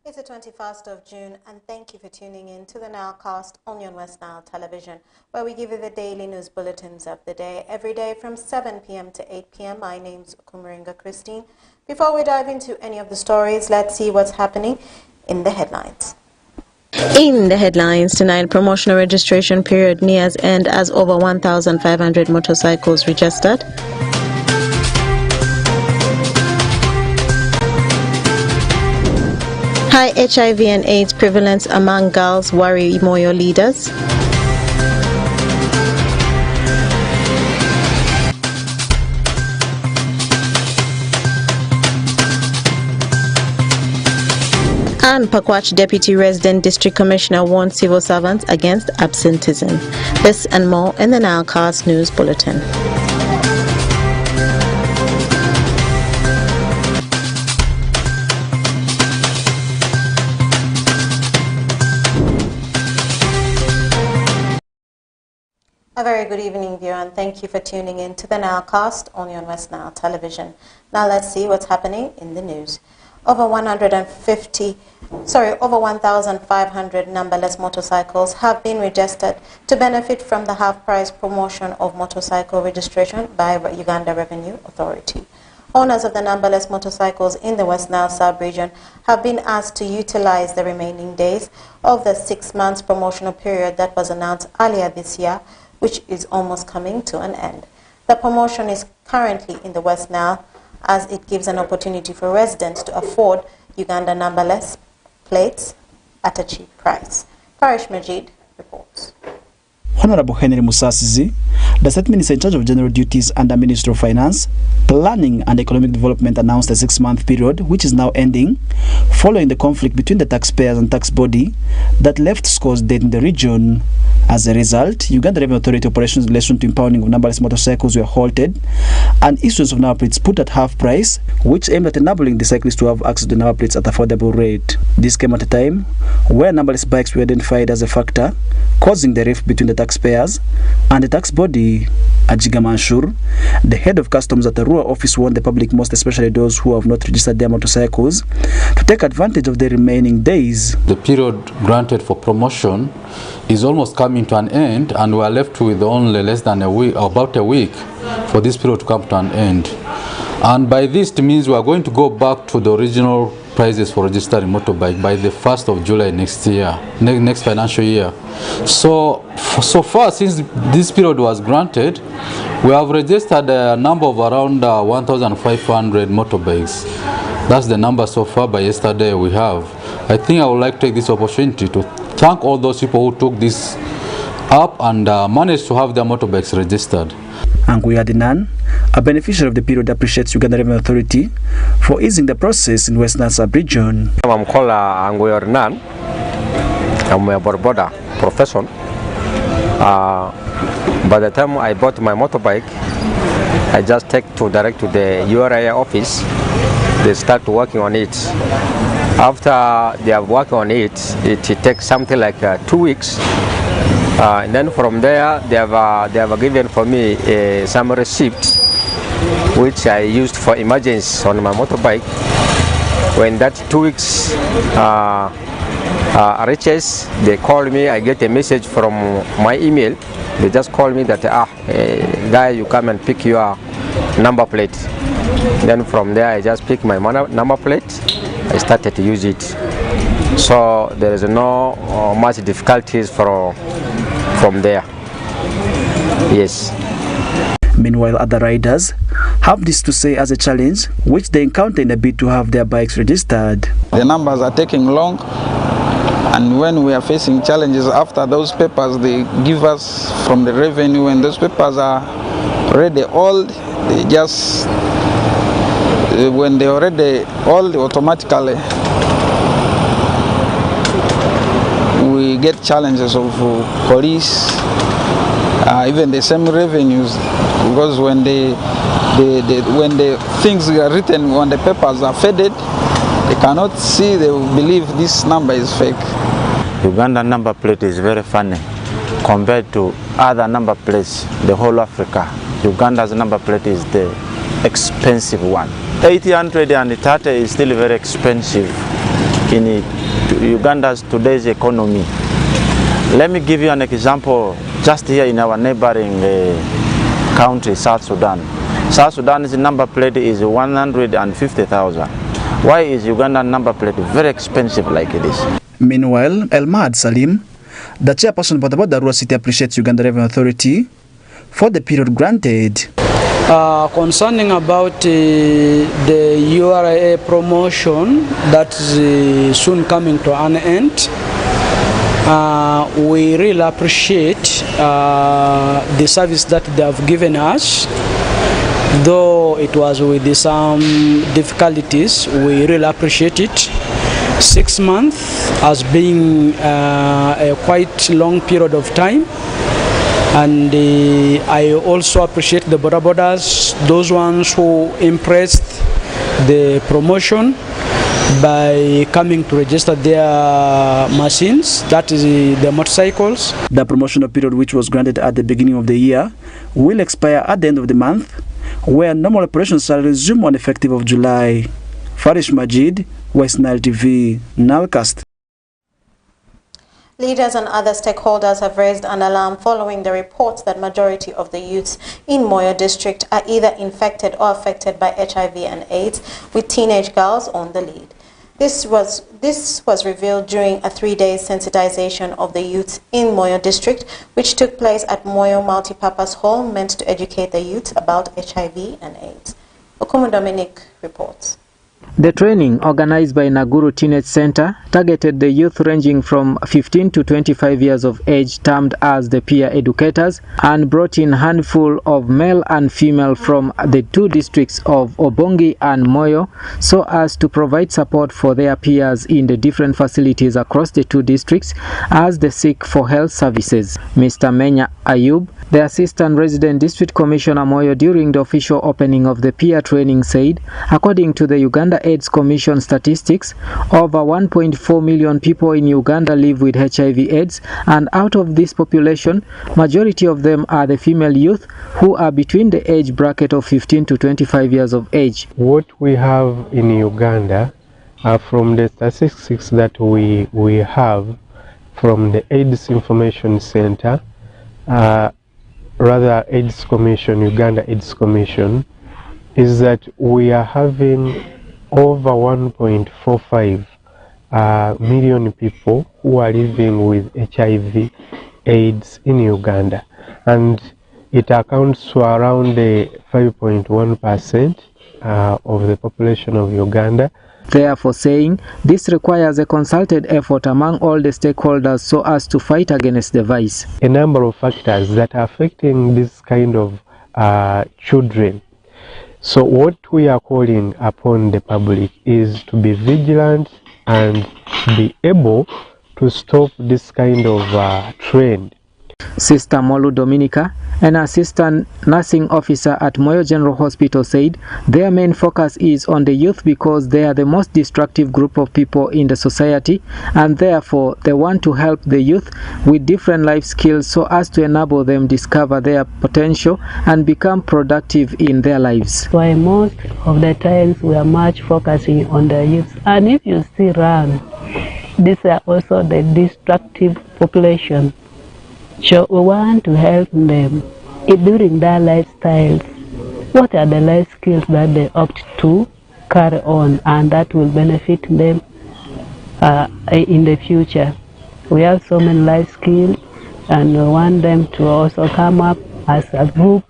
It's the 21st of June, and thank you for tuning in to the NILEcast on your West Nile Television, where we give you the daily news bulletins of the day, every day from 7 p.m. to 8 p.m. My name's Kumaringa Christine. Before we dive into any of the stories, let's see what's happening in the headlines. In the headlines tonight, promotional registration period nears end as over 1,500 motorcycles registered. High HIV and AIDS prevalence among girls worry Moyo leaders. And Pakwach Deputy Resident District Commissioner warned civil servants against absenteeism. This and more in the NILEcast News Bulletin. A very good evening, viewer, and thank you for tuning in to the NILEcast on your West Nile Television. Now let's see what's happening in the news. Over 1,500 numberless motorcycles have been registered to benefit from the half-price promotion of motorcycle registration by Uganda Revenue Authority. Owners of the numberless motorcycles in the West Nile sub-region have been asked to utilize the remaining days of the 6 months promotional period that was announced earlier this year, which is almost coming to an end. The promotion is currently in the West Nile as it gives an opportunity for residents to afford Uganda numberless plates at a cheap price. Parish Majid reports. Honorable Henry Musasizi, the State Minister in charge of General Duties under Ministry of Finance, Planning and Economic Development, announced a 6-month period, which is now ending, following the conflict between the taxpayers and tax body that left scores dead in the region. As a result, Uganda Revenue Authority operations in relation to impounding of numberless motorcycles were halted, and issuance of number plates put at half price, which aimed at enabling the cyclists to have access to number plates at affordable rate. This came at a time where numberless bikes were identified as a factor, causing the rift between the taxpayers and the tax body. Ajiga Manshur, the head of customs at the rural office, warned the public, most especially those who have not registered their motorcycles, to take advantage of the remaining days. The period granted for promotion is almost coming to an end, and we are left with only less than a week, about a week, for this period to come to an end. And by this, it means we are going to go back to the original prices for registering motorbike by the 1st of July next year, next financial year. So far, since this period was granted, we have registered a number of around 1,500 motorbikes. That's the number so far by yesterday we have. I think I would like to take this opportunity to thank all those people who took this up and managed to have their motorbikes registered. Anguya Dinan, a beneficiary of the period, appreciates Uganda Revenue Authority for easing the process in Western Sub-region. I'm called Anguya Dinan. I'm a border profession. By the time I bought my motorbike, I just take direct to the URI office. They start working on it. After they are working on it, it takes something like 2 weeks. And then from there, they have given for me some receipts, which I used for emergency on my motorbike. When that 2 weeks reaches, they call me. I get a message from my email. They just call me that, guy, you come and pick your number plate. Then from there, I just pick my number plate. I started to use it. So there is no much difficulties from there. Yes. Meanwhile, other riders have this to say as a challenge which they encounter in a bid to have their bikes registered. The numbers are taking long, and when we are facing challenges after those papers they give us from the revenue, when those papers are already old, they just, when they already old, automatically we get challenges of police, even the same revenues, because when the things are written on the papers are faded, they cannot see, they will believe this number is fake. Uganda number plate is very funny compared to other number plates, the whole Africa. Uganda's number plate is the expensive one. 830 is still very expensive. in Uganda's today's economy. Let me give you an example just here in our neighboring country, South Sudan. South Sudan's number plate is 150,000. Why is Ugandan number plate very expensive like this? Meanwhile, Elmad Salim, the chairperson of the Darua City, appreciates Uganda Revenue Authority for the period granted. Concerning about the URA promotion that is soon coming to an end, we really appreciate the service that they have given us. Though it was with some difficulties, we really appreciate it. 6 months has been a quite long period of time, and I also appreciate the border borders, those ones who impressed the promotion by coming to register their machines, that is the motorcycles. The promotional period, which was granted at the beginning of the year, will expire at the end of the month, where normal operations shall resume on effective of July. Farish Majid, West Nile TV, Nilecast. Leaders and other stakeholders have raised an alarm following the reports that majority of the youths in Moyo district are either infected or affected by HIV and AIDS, with teenage girls on the lead. This was revealed during a 3-day sensitization of the youths in Moyo district, which took place at Moyo Multipurpose Hall, meant to educate the youths about HIV and AIDS. Okumu Dominic reports. The training, organized by Naguru Teenage Center, targeted the youth ranging from 15 to 25 years of age, termed as the peer educators, and brought in a handful of male and female from the 2 districts of Obongi and Moyo, so as to provide support for their peers in the different facilities across the 2 districts as they seek for health services. Mr. Menya Ayub, the Assistant Resident District Commissioner Moyo, during the official opening of the peer training, said, according to the Uganda AIDS Commission statistics, over 1.4 million people in Uganda live with HIV/AIDS, and out of this population, majority of them are the female youth who are between the age bracket of 15 to 25 years of age. What we have in Uganda, from the statistics that we have from the AIDS Information Center, rather AIDS Commission, Uganda AIDS Commission, is that we are having over 1.45 million people who are living with HIV AIDS in Uganda, and it accounts for around 5.1% of the population of Uganda. Therefore saying, this requires a concerted effort among all the stakeholders so as to fight against the vice. A number of factors that are affecting this kind of children. So what we are calling upon the public is to be vigilant and be able to stop this kind of trend. Sister Molu Dominica, an assistant nursing officer at Moyo General Hospital, said their main focus is on the youth because they are the most destructive group of people in the society, and therefore they want to help the youth with different life skills so as to enable them discover their potential and become productive in their lives. Why most of the times we are much focusing on the youth, and if you see around, these are also the destructive population. So we want to help them during their lifestyles. What are the life skills that they opt to carry on, and that will benefit them in the future? We have so many life skills, and we want them to also come up as a group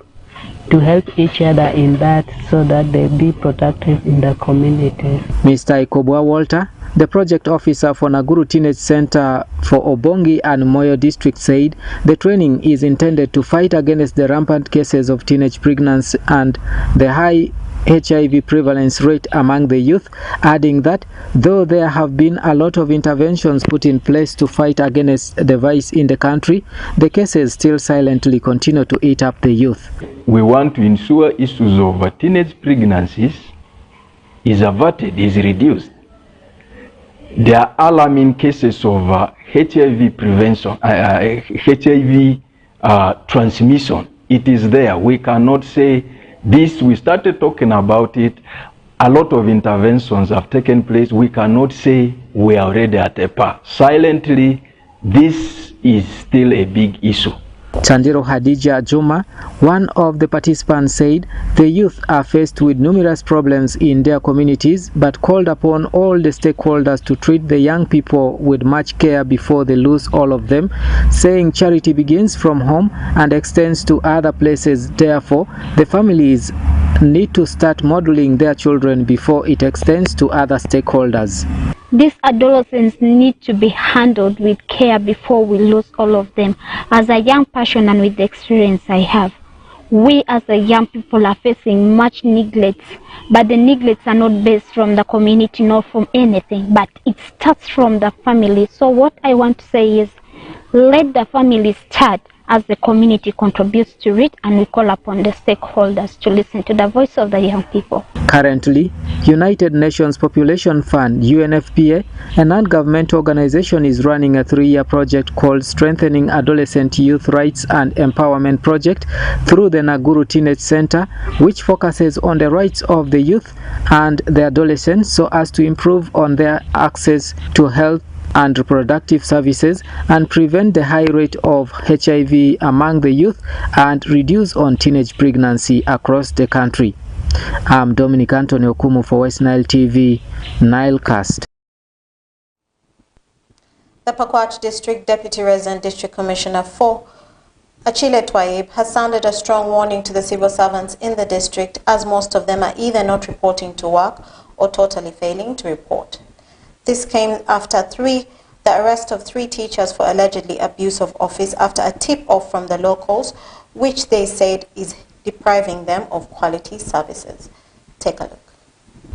to help each other in that, so that they be productive in the community. Mr. Ikobwa Walter, the project officer for Naguru Teenage Center for Obongi and Moyo district, said the training is intended to fight against the rampant cases of teenage pregnancy and the high HIV prevalence rate among the youth, adding that though there have been a lot of interventions put in place to fight against the vice in the country, the cases still silently continue to eat up the youth. We want to ensure issues of teenage pregnancies is averted, is reduced. There are alarming cases of HIV prevention, HIV transmission. It is there. We cannot say this. We started talking about it a lot of interventions have taken place. We cannot say we are already at a par. Silently, this is still a big issue. Chandiro Hadija Juma, one of the participants, said the youth are faced with numerous problems in their communities, but called upon all the stakeholders to treat the young people with much care before they lose all of them, saying charity begins from home and extends to other places. Therefore, the families need to start modeling their children before it extends to other stakeholders. These adolescents need to be handled with care before we lose all of them. As a young person and with the experience I have, we as a young people are facing much neglect, but the neglects are not based from the community, not from anything, but it starts from the family. So what I want to say is, let the family start as the community contributes to it, and we call upon the stakeholders to listen to the voice of the young people. Currently, United Nations Population Fund, UNFPA, a non-governmental organization, is running a 3-year project called Strengthening Adolescent Youth Rights and Empowerment Project through the Nakuru Teenage Center, which focuses on the rights of the youth and the adolescents so as to improve on their access to health and reproductive services and prevent the high rate of HIV among the youth and reduce on teenage pregnancy across the country. I'm Dominic Anthony Okumu for West Nile TV, Nilecast. The Pakwach District Deputy Resident District Commissioner for Achille Twaib has sounded a strong warning to the civil servants in the district, as most of them are either not reporting to work or totally failing to report. This came after the arrest of 3 teachers for allegedly abuse of office after a tip-off from the locals, which they said is depriving them of quality services. Take a look.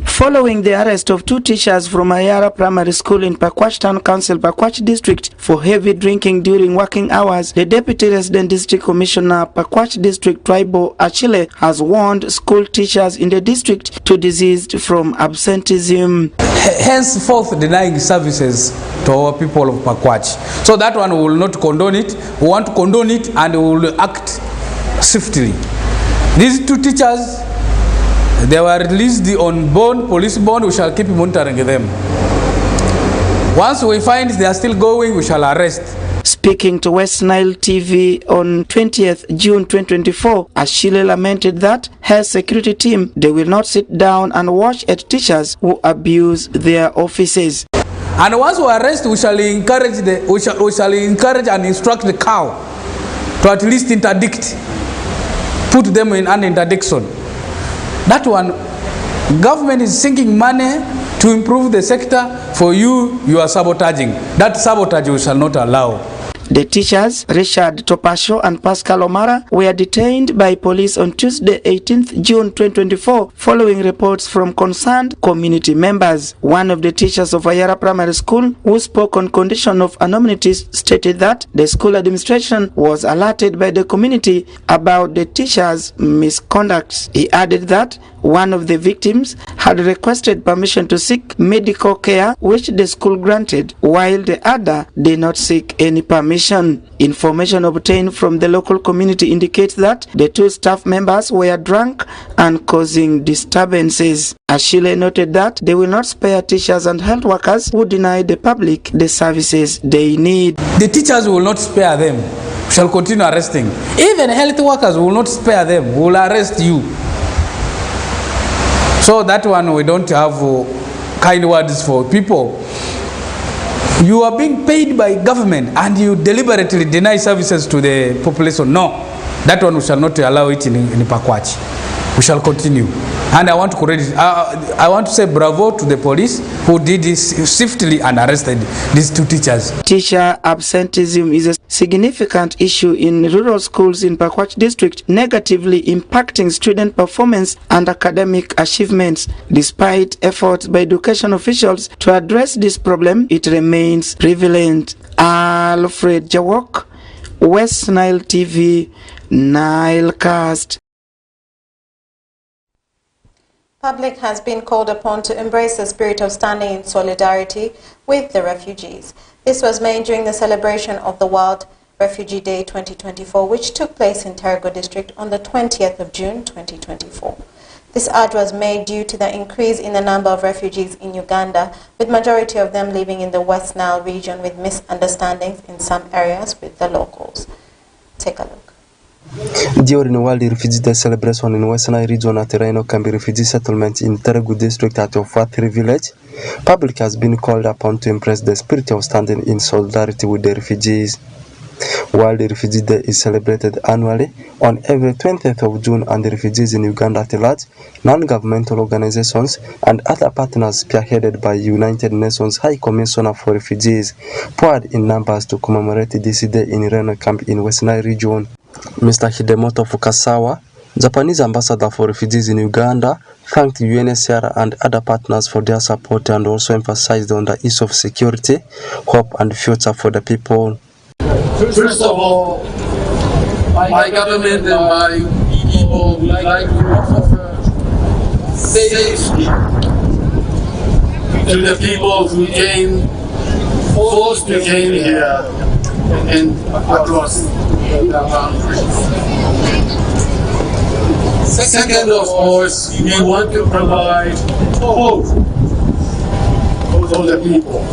Following the arrest of 2 teachers from Ayara Primary School in Pakwach Town Council, Pakwach District for heavy drinking during working hours, the Deputy Resident District Commissioner, Pakwach District Tribal Achille, has warned school teachers in the district to desist from absenteeism. Henceforth denying services to our people of Pakwach. So that one we will not condone it. We want to condone it and we will act swiftly. These 2 teachers, they were released on bond, police bond. We shall keep monitoring them. Once we find they are still going, we shall arrest. Speaking to West Nile TV on 20th June 2024, Achille lamented that her security team, they will not sit down and watch at teachers who abuse their offices. And once we arrest, we shall encourage and instruct the cow to at least interdict, put them in an interdiction. That one, government is sinking money to improve the sector. For you, you are sabotaging. That sabotage we shall not allow. The teachers, Richard Topasho and Pascal Omara, were detained by police on Tuesday, 18th June 2024, following reports from concerned community members. One of the teachers of Ayara Primary School, who spoke on condition of anonymity, stated that the school administration was alerted by the community about the teachers' misconduct. He added that one of the victims had requested permission to seek medical care, which the school granted, while the other did not seek any permission. Information obtained from the local community indicates that the 2 staff members were drunk and causing disturbances. Achille noted that they will not spare teachers and health workers who deny the public the services they need. The teachers will not spare them. We shall continue arresting. Even health workers will not spare them. We will arrest you. So that one, we don't have kind words for people. You are being paid by government and you deliberately deny services to the population. No, that one we shall not allow it in Pakwach. We shall continue. And I want to credit, I want to say bravo to the police who did this swiftly and arrested these 2 teachers. Teacher absenteeism is a significant issue in rural schools in Pakwach District, negatively impacting student performance and academic achievements. Despite efforts by education officials to address this problem, it remains prevalent. Alfred Jawok, West Nile TV, Nilecast. Public has been called upon to embrace the spirit of standing in solidarity with the refugees. This was made during the celebration of the World Refugee Day 2024, which took place in Terego District on the 20th of June 2024. This urge was made due to the increase in the number of refugees in Uganda, with majority of them living in the West Nile region with misunderstandings in some areas with the locals. Take a look. During World Refugee Day celebration in West Nile region at Rhino Kambi Refugee Settlement in Teregu district at Ofatri village, public has been called upon to impress the spirit of standing in solidarity with the refugees. World Refugee Day is celebrated annually on every 20th of June, and the refugees in Uganda at large, non-governmental organizations and other partners spearheaded by United Nations High Commissioner for Refugees poured in numbers to commemorate this day in Reno Camp in West Nile region. Mr. Hidemoto Fukasawa, Japanese ambassador for refugees in Uganda, thanked UNHCR and other partners for their support and also emphasized on the issue of security, hope and future for the people. First of all, my government and my people would like to offer safety to the people who came, forced to came here and across the boundaries. Second, of course, we want to provide hope for the people.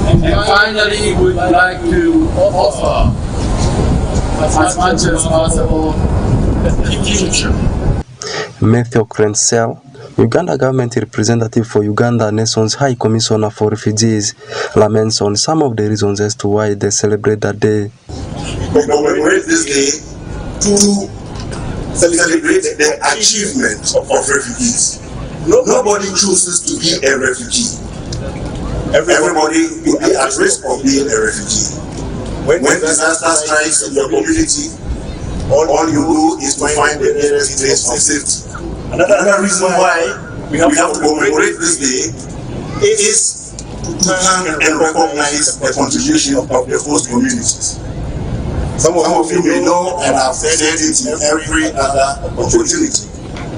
And finally, we would like to offer as much as possible the future. Matthew Crensell, Uganda government representative for Uganda Nation's High Commissioner for Refugees, laments on some of the reasons as to why they celebrate that day. We commemorate this day to celebrate the achievement of refugees. Nobody chooses to be a refugee. Everybody will be at risk of being a refugee. When disaster strikes in your community, all you do is to find the nearest place for safety. Another reason why we have to commemorate this day is to thank and recognize the contribution of the host communities. Some of you may know, and I've said it in every other opportunity,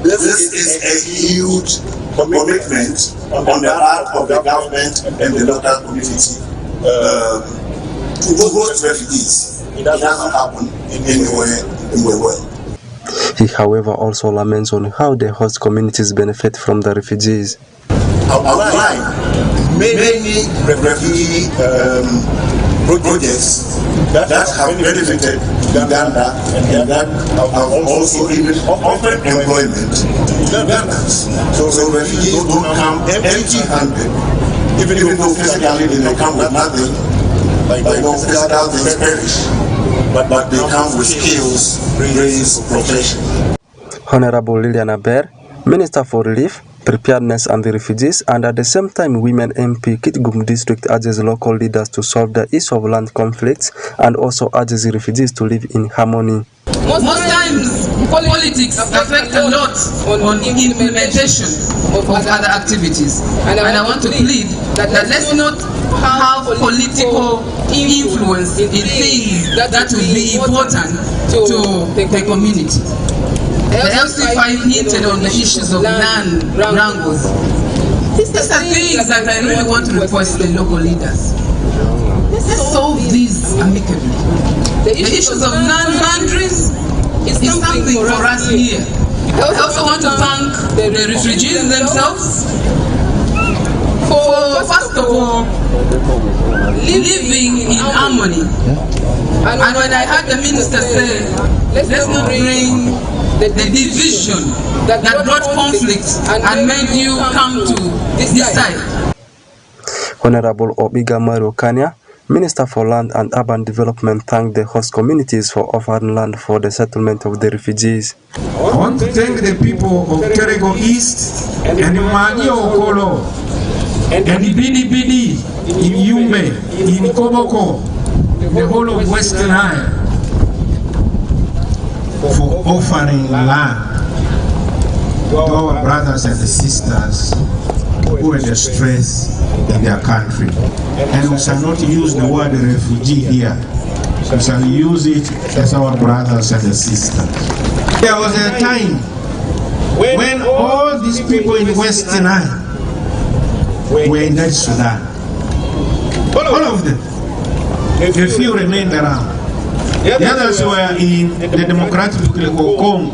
this is a huge commitment on the part of the government and the local community to host refugees. It doesn't happen anywhere in the world. He, however, also laments on how the host communities benefit from the refugees. Outline many refugee projects that have benefited Uganda and that have also even offered employment to Ugandans. So refugees don't come empty-handed, even though physically they may come with nothing, like no physical things perish, but they come with skills, grace, profession. Honorable Liliana Bear, Minister for Relief, Preparedness and the Refugees, and at the same time Women MP Kitgum District urges local leaders to solve the issue of land conflicts and also urges the refugees to live in harmony. Most times politics affect a lot on implementation of other activities, and I want to plead that let's not have political influence in things that will be important to the community. The LC5 hinted on the issues of land wrangles. These are things that I really want to request the local leaders. Let's solve these amicably. The issues of land boundaries is something for us here. I also want to thank the refugees themselves for, first of all, living in harmony. And when I heard the minister say, let's not bring the division that brought conflict and made you come to this side. Honorable Obiga Mario Kanya, Minister for Land and Urban Development, thanked the host communities for offering land for the settlement of the refugees. I want to thank the people of Terego East and Manio Okolo and Bidi Bidi in Yumbe, in Koboko, the whole of Western Nile, for offering land to our brothers and sisters who are in distress in their country. And we shall not use the word refugee here. We shall use it as our brothers and sisters. There was a time when all these people in Western Nile were in that Sudan. All of them. A few remained around. The others were in the Democratic Republic of Congo.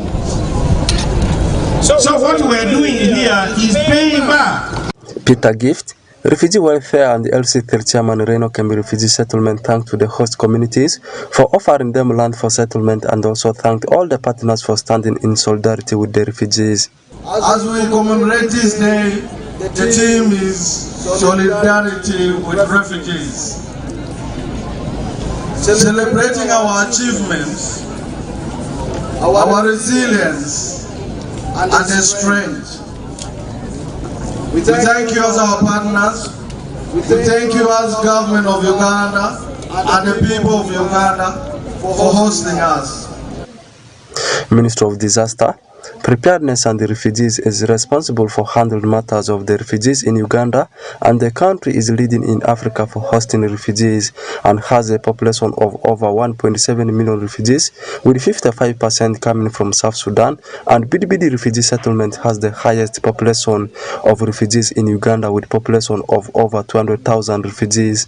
So what we're doing here is paying back. Peter Gift, Refugee Welfare and LC3 Chairman Reno Kembe Refugee Settlement, thanked to the host communities for offering them land for settlement and also thanked all the partners for standing in solidarity with the refugees. As we commemorate this day, the theme is solidarity with refugees. Celebrating our achievements, our resilience, and the strength. We thank you as our partners. We thank you as government of Uganda and the people of Uganda for hosting us. Minister of Disaster, Preparedness and the Refugees is responsible for handling matters of the refugees in Uganda, and the country is leading in Africa for hosting refugees and has a population of over 1.7 million refugees, with 55% coming from South Sudan, and Bidibidi refugee settlement has the highest population of refugees in Uganda with population of over 200,000 refugees.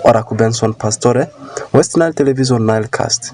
Oraku Benson Pastore, West Nile Television Nilecast.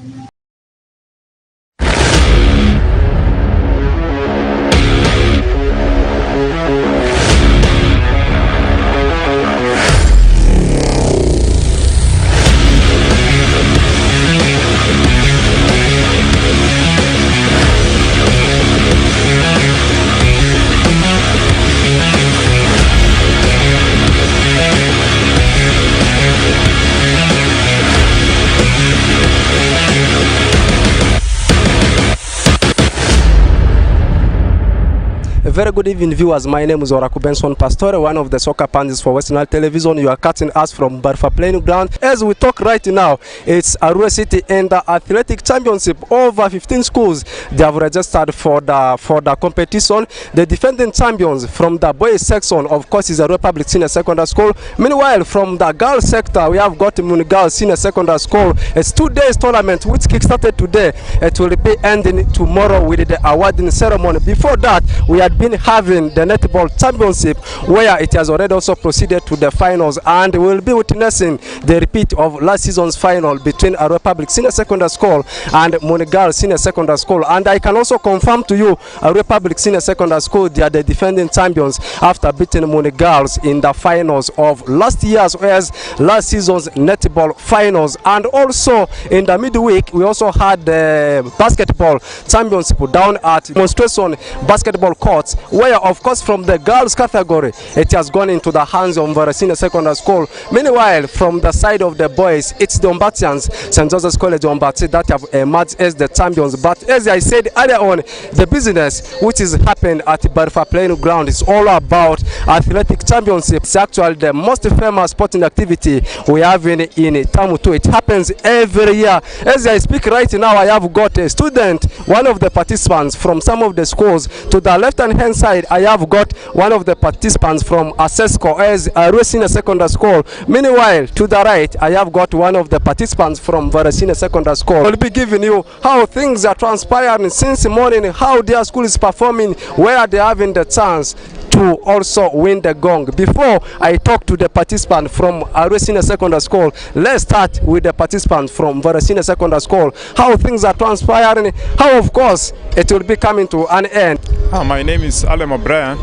Very good evening, viewers. My name is Oraku Benson Pastore, one of the soccer panelists for West Nile Television. You are catching us from Barfa Playing Ground. As we talk right now, it's Arua City and the Athletic Championship. Over 15 schools they have registered for the competition. The defending champions from the boys section, of course, is Arua Public Senior Secondary School. Meanwhile, from the girls sector, we have got Munigal Senior Secondary School. It's 2 days tournament which kickstarted today. It will be ending tomorrow with the awarding ceremony. Before that, we had been having the netball championship, where it has already also proceeded to the finals, and we will be witnessing the repeat of last season's final between Arua Public Senior Secondary School and Munigal Senior Secondary School. And I can also confirm to you, Arua Public Senior Secondary School, they are the defending champions after beating Munigals in the finals of last year's, whereas last season's netball finals. And also in the midweek, we also had the basketball championship down at Demonstration Basketball Courts, where of course from the girls category it has gone into the hands of Mvara Senior Secondary School. Meanwhile, from the side of the boys, it's the Ombatians, St. Joseph's College Ombati, that have emerged as the champions. But as I said earlier on, the business which is happened at Barfa Playing Ground is all about athletic championships. It's actually the most famous sporting activity we have in Tamutu. It happens every year. As I speak right now, I have got a student, one of the participants from some of the schools. To the left-hand side, I have got one of the participants from Asesco as Arua Senior Secondary School. Meanwhile, to the right, I have got one of the participants from Mvara Senior Secondary School. I will be giving you how things are transpiring since morning, how their school is performing, where they are having the chance to also win the gong. Before I talk to the participant from Arua Senior Secondary School, let's start with the participant from Mvara Senior Secondary School, how things are transpiring, how of course it will be coming to an end. My name is Alem O'Brien.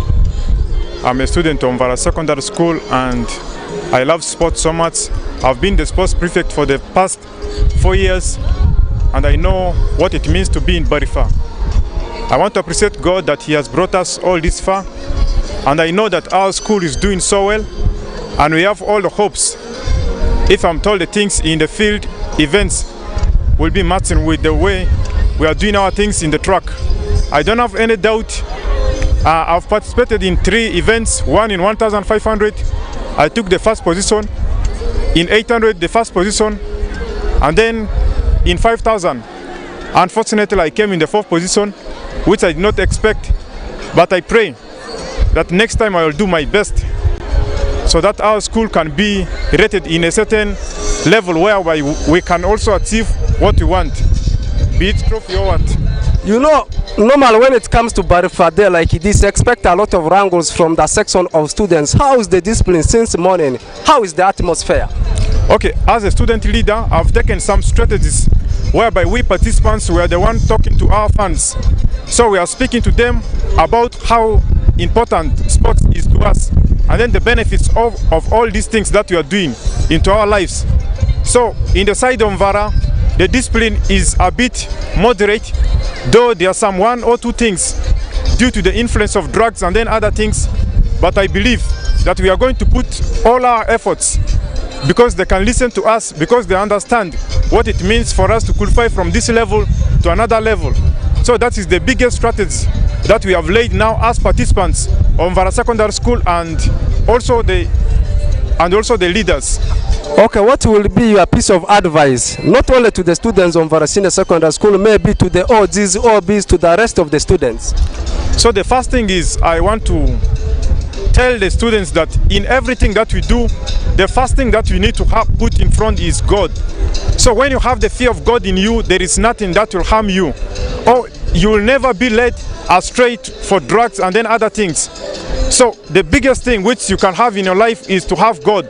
I'm a student of Mvara Secondary School and I love sports so much. I've been the sports prefect for the past 4 years and I know what it means to be in Barifa. I want to appreciate God that He has brought us all this far, and I know that our school is doing so well and we have all the hopes. If I'm told the things in the field events will be matching with the way we are doing our things in the track, I don't have any doubt. I've participated in 3 events, one in 1,500. I took the first position, in 800 the first position, and then in 5,000. Unfortunately, I came in the 4th position, which I did not expect, but I pray that next time I will do my best so that our school can be rated in a certain level where we can also achieve what we want, be it trophy or what. You know, normally when it comes to Barifa Day like this, expect a lot of wrangles from the section of students. How is the discipline since morning? How is the atmosphere? Okay, as a student leader, I've taken some strategies whereby we participants were the one talking to our fans. So we are speaking to them about how important sports is to us, and then the benefits of all these things that we are doing into our lives. So in the side of Mvara, the discipline is a bit moderate, though there are some 1 or 2 things due to the influence of drugs and then other things. But I believe that we are going to put all our efforts, because they can listen to us, because they understand what it means for us to qualify from this level to another level. So that is the biggest strategy that we have laid now as participants of Mvara Secondary School, and also the leaders. Okay, what will be your piece of advice, not only to the students of Mvara Senior Secondary School, maybe to the OGs, OBs, to the rest of the students? So the first thing is, I want to tell the students that in everything that we do, the first thing that you need to put in front is God. So when you have the fear of God in you, there is nothing that will harm you, or you will never be led astray for drugs and then other things. So the biggest thing which you can have in your life is to have God.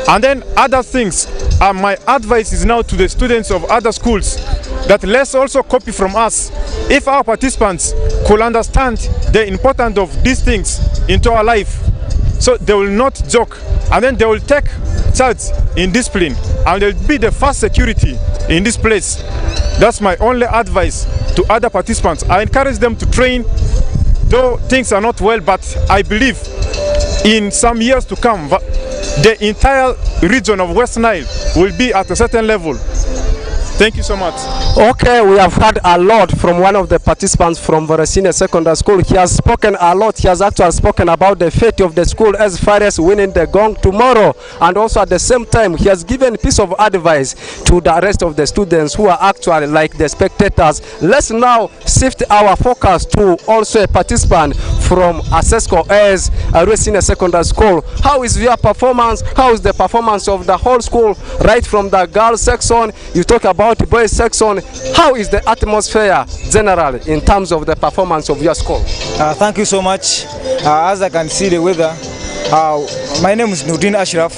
And then other things, my advice is now to the students of other schools, that let's also copy from us. If our participants could understand the importance of these things into our life, so they will not joke, and then they will take charge in discipline, and they'll be the first security in this place. That's my only advice to other participants. I encourage them to train, though things are not well, but I believe in some years to come, the entire region of West Nile will be at a certain level. Thank you so much. Okay, we have heard a lot from one of the participants from Mvara Senior Secondary School. He has spoken a lot. He has actually spoken about the fate of the school as far as winning the gong tomorrow, and also at the same time he has given a piece of advice to the rest of the students who are actually like the spectators. Let's now shift our focus to also a participant from Asesco as Arua Senior Secondary School. How is your performance? How is the performance of the whole school, right from the girls section, you talk about the boys section? How is the atmosphere generally in terms of the performance of your school? Thank you so much. As I can see the weather, my name is Nurdin Ashraf,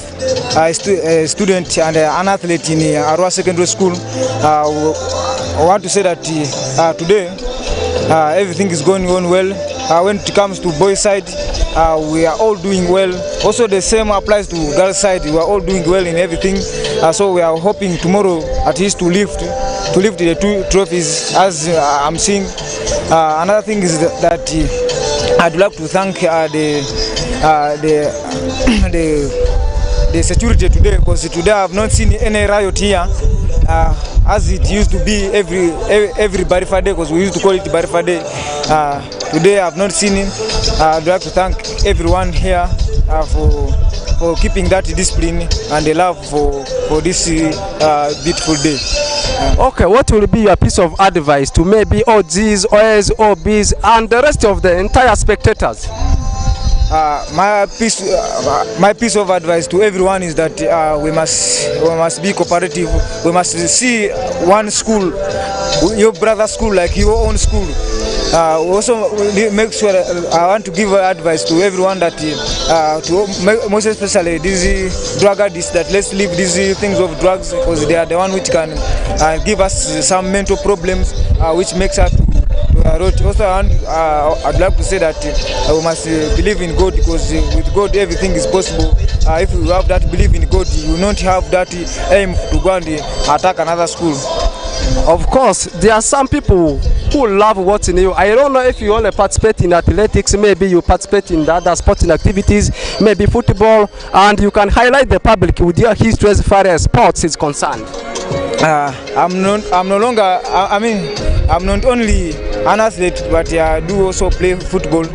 a student and an athlete in Arua Secondary School. I want to say that today everything is going on well. When it comes to boys' side, we are all doing well. Also the same applies to girls' side. We are all doing well in everything. So we are hoping tomorrow at least to lift the 2 trophies as I'm seeing. Another thing is that I'd like to thank the security today, because today I have not seen any riot here as it used to be every Barifa Day, because we used to call it Barifa Day. Today I have not seen it. I'd like to thank everyone here for keeping that discipline and the love for this beautiful day. Okay, what will be your piece of advice to maybe OGs, OS, OBs, and the rest of the entire spectators? My piece of advice to everyone is that we must be cooperative. We must see one school, your brother school, like your own school. Also make sure I want to give advice to everyone that most especially these drug addicts, that let's leave these things of drugs, because they are the one which can give us some mental problems which makes us also I'd like to say that we must believe in God, because with God everything is possible. If you have that belief in God, you will not have that aim to go and attack another school. Of course, there are some people who love what's in you. I don't know if you only participate in athletics, maybe you participate in the other sporting activities, maybe football, and you can highlight the public with your history as far as sports is concerned. I'm not only an athlete, but I do also play football.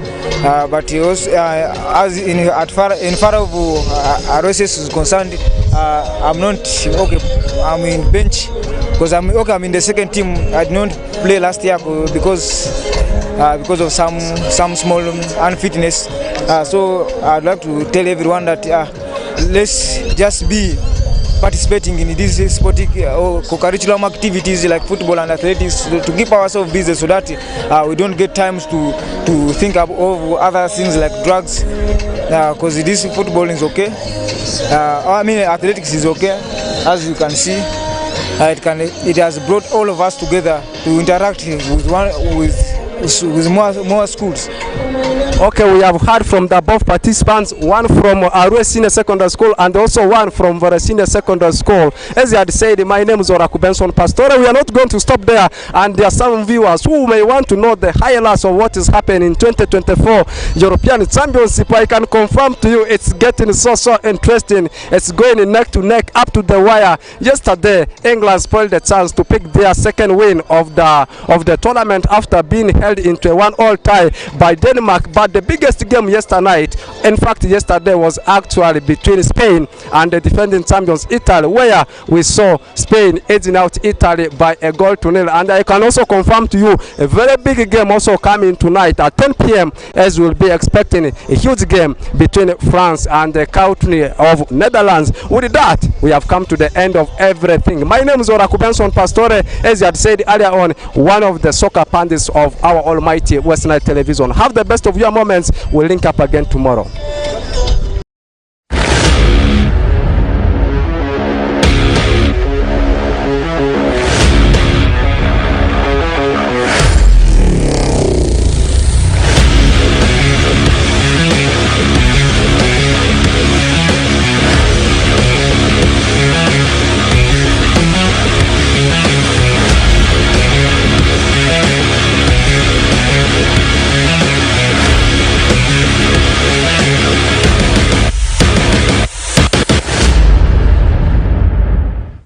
But also, as in far of RSS is concerned, I'm not okay. I'm in bench because I'm in the second team. I did not play last year because of some small unfitness. So I'd like to tell everyone that let's just be participating in these sporting co-curriculum activities like football and athletics to keep ourselves busy, so that we don't get times to think of other things like drugs, because this football is okay. Athletics is okay, as you can see. it has brought all of us together to interact with more schools. Okay, we have heard from the above participants, one from Arue Senior Secondary School and also one from Vara Senior Secondary School. As you had said, my name is Oraku Benson Pastore. We are not going to stop there, and there are some viewers who may want to know the highlights of what is happening in 2024 European Championship. I can confirm to you it's getting so interesting. It's going neck to neck up to the wire. Yesterday, England spoiled the chance to pick their second win of the tournament after being held into a 1-1 tie by Denmark. But the biggest game yesterday was actually between Spain and the defending champions Italy, where we saw Spain edging out Italy by 1-0. And I can also confirm to you a very big game also coming tonight at 10 p.m. as we'll be expecting a huge game between France and the country of Netherlands. With that, we have come to the end of everything. My name is Oraku Benson Pastore. As you had said earlier on, one of the soccer pundits of our almighty West Nile Television. Have the best of your moments. We'll link up again tomorrow.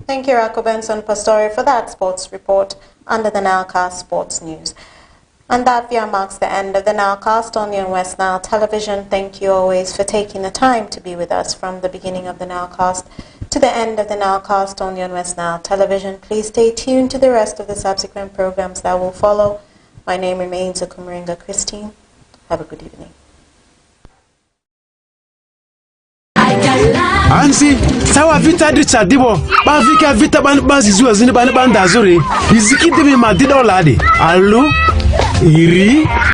Thank you, Oraku Benson Pastore, for that sports report under the Nilecast Sports News. And that view marks the end of the Nilecast on the West Nile Television. Thank you always for taking the time to be with us from the beginning of the Nilecast to the end of the Nilecast on the West Nile Television. Please stay tuned to the rest of the subsequent programs that will follow. My name remains Okumuringa Christine. Have a good evening. Ansi, sawa vita dricha dibo, ba vika vita ban zizu azini ban da zuri. Iziki dibi ma dido ladi. Alu, iri.